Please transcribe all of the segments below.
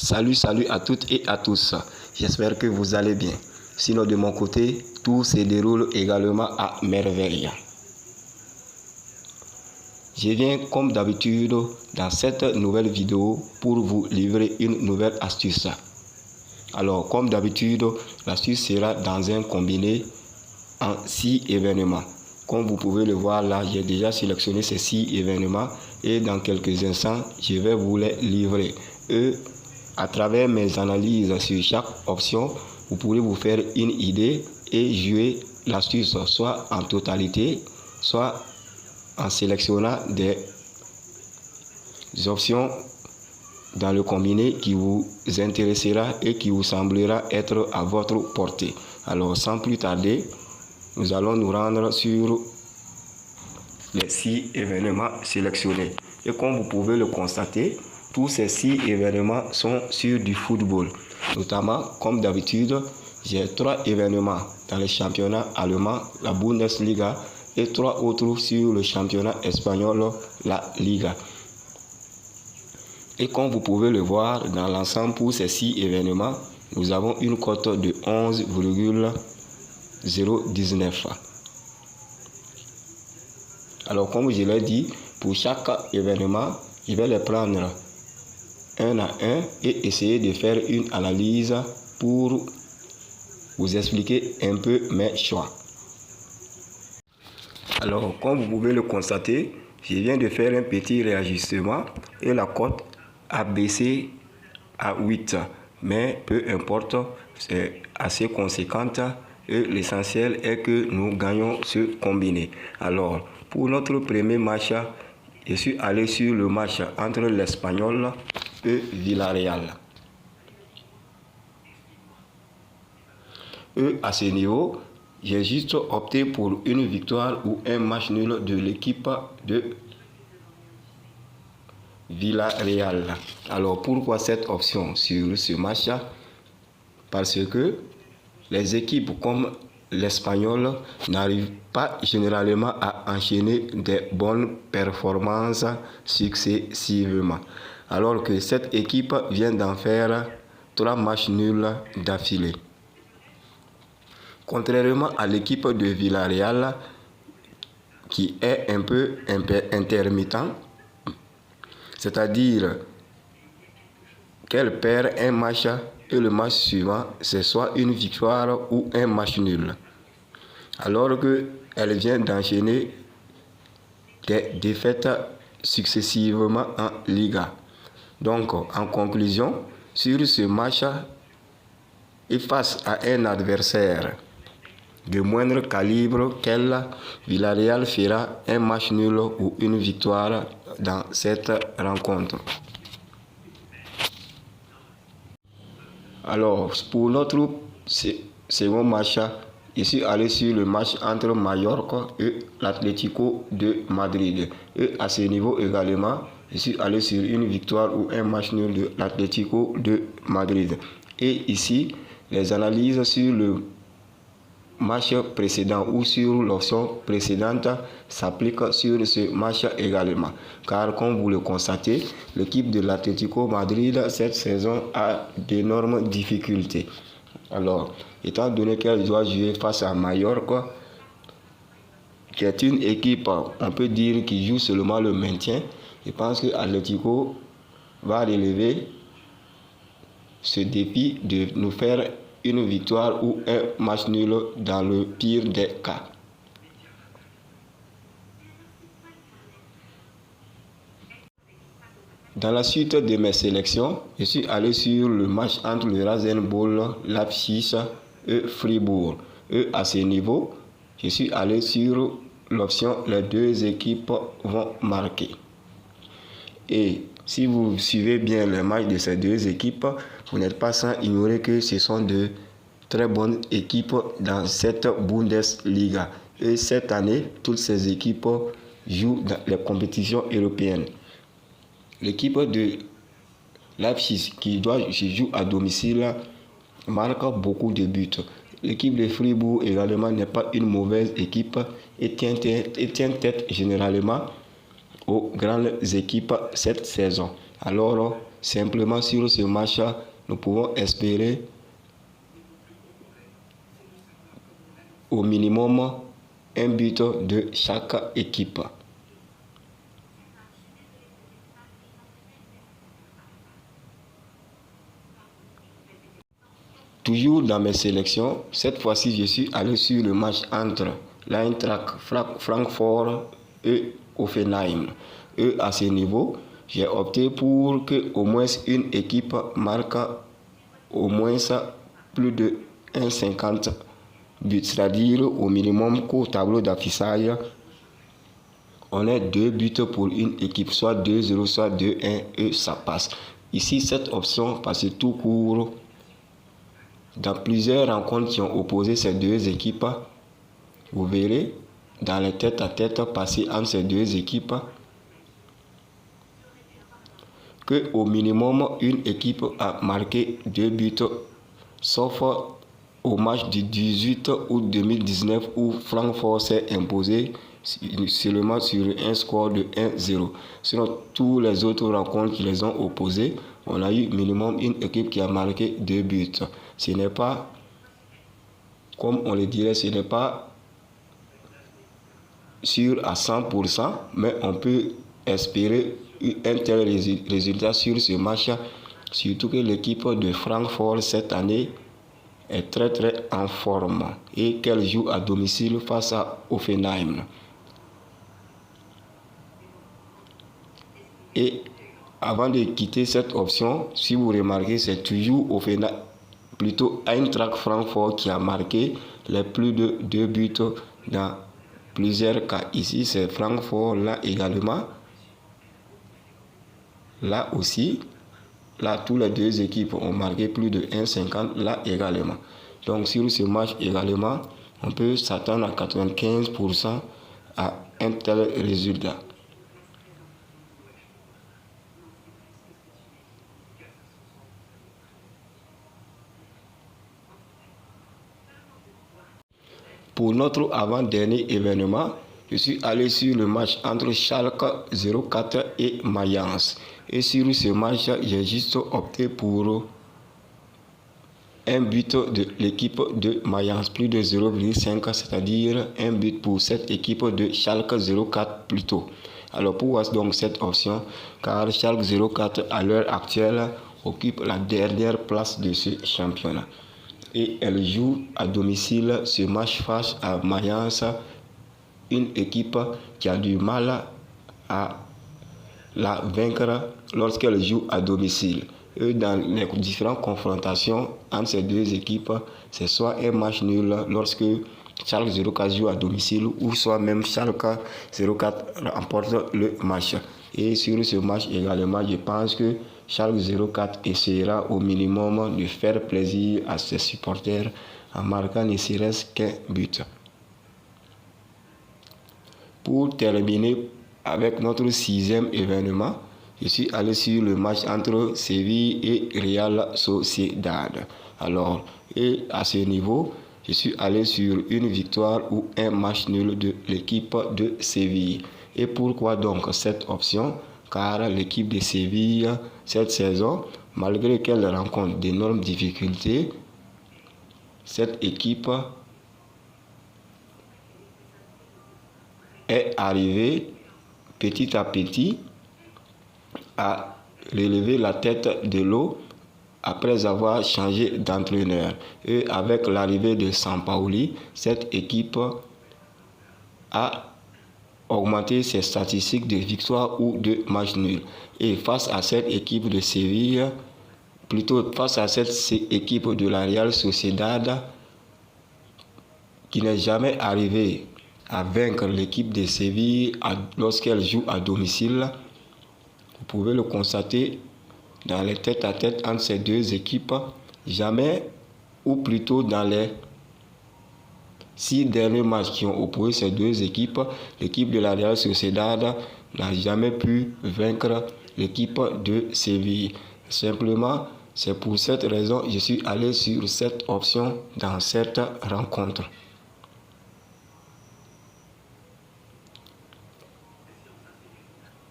Salut à toutes et à tous. J'espère que vous allez bien. Sinon, de mon côté, tout se déroule également à merveille. Je viens comme d'habitude dans cette nouvelle vidéo pour vous livrer une nouvelle astuce. Alors, comme d'habitude, l'astuce sera dans un combiné en 6 événements. Comme vous pouvez le voir là, j'ai déjà sélectionné ces 6 événements et dans quelques instants, je vais vous les livrer. À travers mes analyses sur chaque option, vous pourrez vous faire une idée et jouer l'astuce soit en totalité, soit en sélectionnant des options dans le combiné qui vous intéressera et qui vous semblera être à votre portée. Alors, sans plus tarder, nous allons nous rendre sur les 6 événements sélectionnés. Et comme vous pouvez le constater, tous ces 6 événements sont sur du football. Notamment, comme d'habitude, j'ai 3 événements dans le championnat allemand, la Bundesliga, et 3 autres sur le championnat espagnol, la Liga. Et comme vous pouvez le voir, dans l'ensemble pour ces 6 événements, nous avons une cote de 11,019. Alors, comme je l'ai dit, pour chaque événement, je vais les prendre un à un et essayer de faire une analyse pour vous expliquer un peu mes choix. Alors, comme vous pouvez le constater, je viens de faire un petit réajustement et la cote a baissé à 8. Mais peu importe, c'est assez conséquente et l'essentiel est que nous gagnons ce combiné. Alors, pour notre premier match, je suis allé sur le match entre l'Espagnol et Villarreal. Et à ce niveau, j'ai juste opté pour une victoire ou un match nul de l'équipe de Villarreal. Alors, pourquoi cette option sur ce match? Parce que les équipes comme l'Espagnol n'arrivent pas généralement à enchaîner des bonnes performances successivement. Alors que cette équipe vient d'en faire 3 matchs nuls d'affilée. Contrairement à l'équipe de Villarreal qui est un peu intermittent, c'est-à-dire qu'elle perd un match et le match suivant, c'est soit une victoire ou un match nul. Alors qu'elle vient d'enchaîner des défaites successivement en Liga. Donc, en conclusion, sur ce match, et face à un adversaire de moindre calibre qu'elle, Villarreal fera un match nul ou une victoire dans cette rencontre. Alors, pour notre second match, je suis allé sur le match entre Mallorca et l'Atlético de Madrid. Et à ce niveau également, je suis allé sur une victoire ou un match nul de l'Atlético de Madrid. Et ici, les analyses sur le match précédent ou sur l'option précédente s'appliquent sur ce match également. Car comme vous le constatez, l'équipe de l'Atlético Madrid cette saison a d'énormes difficultés. Alors, étant donné qu'elle doit jouer face à Mallorca, qui est une équipe, on peut dire, qui joue seulement le maintien, je pense que l'Atlético va relever ce défi de nous faire une victoire ou un match nul dans le pire des cas. Dans la suite de mes sélections, je suis allé sur le match entre le Rasenball, Leipzig et Fribourg. Et à ce niveau, je suis allé sur l'option les 2 équipes vont marquer. Et si vous suivez bien les matchs de ces 2 équipes, vous n'êtes pas sans ignorer que ce sont de très bonnes équipes dans cette Bundesliga. Et cette année, toutes ces équipes jouent dans les compétitions européennes. L'équipe de Leipzig, qui joue à domicile, marque beaucoup de buts. L'équipe de Fribourg également n'est pas une mauvaise équipe et tient tête généralement aux grandes équipes cette saison. Alors, simplement sur ce match, nous pouvons espérer au minimum un but de chaque équipe. Toujours dans mes sélections, cette fois-ci je suis allé sur le match entre l'Eintracht Francfort et Hoffenheim. Et à ce niveau, j'ai opté pour que au moins une équipe marque au moins plus de 1,50 buts, c'est-à-dire au minimum qu'au tableau d'affichage, on ait 2 buts pour une équipe, soit 2-0, soit 2-1 et ça passe. Ici, cette option passe tout court. Dans plusieurs rencontres qui ont opposé ces deux équipes, vous verrez dans les tête-à-tête passés entre ces deux équipes que au minimum une équipe a marqué 2 buts, sauf au match du 18 août 2019 où Francfort s'est imposé seulement sur un score de 1-0. Sinon, tous les autres rencontres qui les ont opposés, on a eu minimum une équipe qui a marqué 2 buts. Ce n'est pas, comme on le dirait, ce n'est pas sûr à 100%, mais on peut espérer un tel résultat sur ce match, surtout que l'équipe de Francfort cette année est très en forme et qu'elle joue à domicile face à Hoffenheim. Et avant de quitter cette option, si vous remarquez, c'est toujours Hoffenheim, plutôt Eintracht Francfort qui a marqué les plus de 2 buts dans plusieurs cas. Ici, c'est Francfort, là également. Là aussi, là, tous les deux équipes ont marqué plus de 1,50, là également. Donc, sur ce match également, on peut s'attendre à 95% à un tel résultat. Pour notre avant-dernier événement, je suis allé sur le match entre Schalke 04 et Mayence. Et sur ce match, j'ai juste opté pour un but de l'équipe de Mayence, plus de 0,5, c'est-à-dire un but pour cette équipe de Schalke 04 plutôt. Alors pourquoi donc cette option? Car Schalke 04 à l'heure actuelle occupe la dernière place de ce championnat. Et elle joue à domicile ce match face à Mayence, une équipe qui a du mal à la vaincre lorsqu'elle joue à domicile. Et dans les différentes confrontations entre ces deux équipes, c'est soit un match nul lorsque Schalke 04 joue à domicile ou soit même Schalke 04 remporte le match. Et sur ce match également, je pense que Schalke 04 essaiera au minimum de faire plaisir à ses supporters en marquant ne serait-ce qu'un but. Pour terminer avec notre 6e événement, je suis allé sur le match entre Séville et Real Sociedad. Alors, et à ce niveau, je suis allé sur une victoire ou un match nul de l'équipe de Séville. Et pourquoi donc cette option? Car l'équipe de Séville, cette saison, malgré qu'elle rencontre d'énormes difficultés, cette équipe est arrivée petit à petit à relever la tête de l'eau après avoir changé d'entraîneur. Et avec l'arrivée de Sampaoli, cette équipe a augmenté ses statistiques de victoire ou de match nul. Et face à cette équipe de Séville, plutôt face à cette équipe de la Real Sociedad, qui n'est jamais arrivée à vaincre l'équipe de Séville lorsqu'elle joue à domicile, vous pouvez le constater dans les tête-à-tête entre ces deux équipes, jamais, ou plutôt dans les 6 derniers matchs qui ont opposé ces deux équipes, l'équipe de la Real Sociedad n'a jamais pu vaincre l'équipe de Séville. Simplement, c'est pour cette raison que je suis allé sur cette option dans cette rencontre.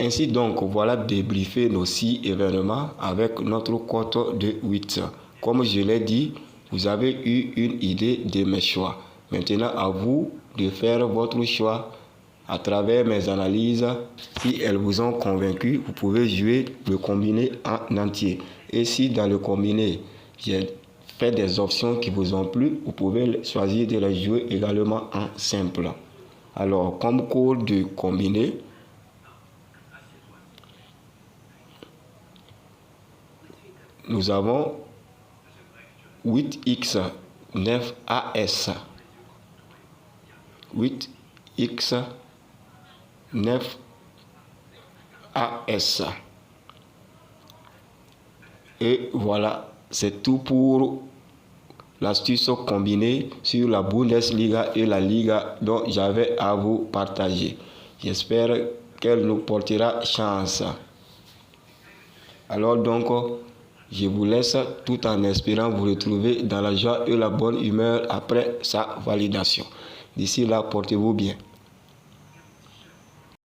Ainsi donc, voilà débriefé nos 6 événements avec notre cote de 8. Comme je l'ai dit, vous avez eu une idée de mes choix. Maintenant, à vous de faire votre choix à travers mes analyses. Si elles vous ont convaincu, vous pouvez jouer le combiné en entier. Et si dans le combiné, j'ai fait des options qui vous ont plu, vous pouvez choisir de les jouer également en simple. Alors, comme cours de combiné, nous avons 8x 9as. 8x 9as. Et voilà, c'est tout pour l'astuce combinée sur la Bundesliga et la Liga dont j'avais à vous partager. J'espère qu'elle nous portera chance. Alors donc, je vous laisse tout en espérant vous retrouver dans la joie et la bonne humeur après sa validation. D'ici là, portez-vous bien.